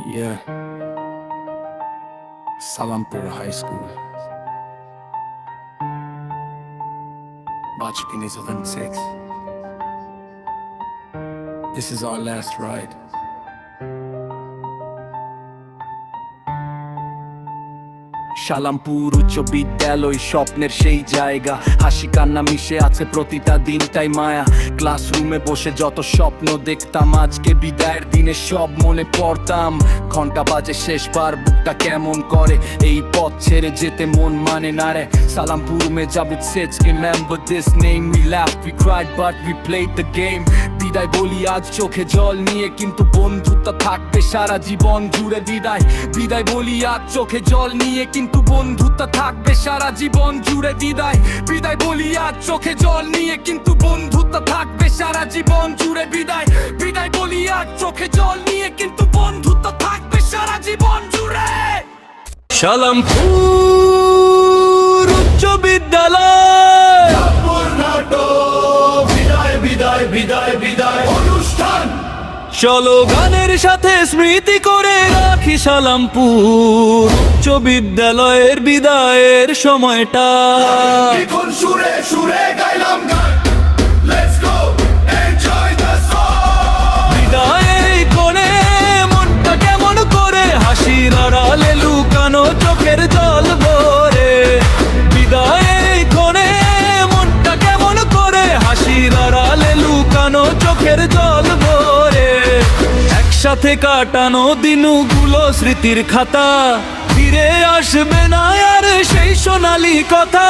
Yeah, Salampur High School. Bachpin is 2006. This is our last ride. শালামপুর উচ্চ বিদ্যালয় স্বপ্নের সেই জায়গা, হাসি কান্না মিশে আছে প্রতিটা দিনটাই মায়া। ক্লাসরুমে বসে যত স্বপ্ন দেখতাম, আজকে বিদায়ের দিনে সব মনে পড়তাম। ঘন্টা বাজে শেষবার, বুকটা কেমন করে, এই পথ ছেড়ে যেতে মন মানে না রে। Salampur mein jab it sits, remember this name. We laughed, we cried, but we played the game. বিদায় বলি আজ চোখে জল নিয়ে, কিন্তু বন্ধুত্ব থাকবে সারা জীবন জুড়ে। বিদায় বলি আজ চোখে জল নিয়ে, কিন্তু বন্ধুত্ব থাকবে সারা জীবন জুড়ে। বিদায় বলি আজ চোখে জল নিয়ে, কিন্তু বন্ধুত্ব থাকবে সারা জীবন জুড়ে। বিদায় বলি আজ চোখে জল নিয়ে, কিন্তু বন্ধুত্ব থাকবে সারা জীবন জুড়ে। শালামপুর উচ্চ বিদ্যালয়, বিদায় বিদায় বিদায় বিদায় অনুষ্ঠান। চলো গানের সাথে স্মৃতি করে রাখি শালামপুর উচ্চ বিদ্যালয়ের বিদায়ের সময়টা। এখন সুরে সুরে গাইলাম গান, let's go enjoy the song. বিদায়ের কোণে মনটা কেমন করে, হাসির আড়ালে লুকানো চোখের জল ভরে। বিদায়ের কোণে মনটা কেমন করে, হাসির আড়ালে লুকানো চোখের জল ভরে। একসাথে কাটানো দিনগুলো স্মৃতির খাতা, ফিরে আসবে না আর সেই সোনালি কথা।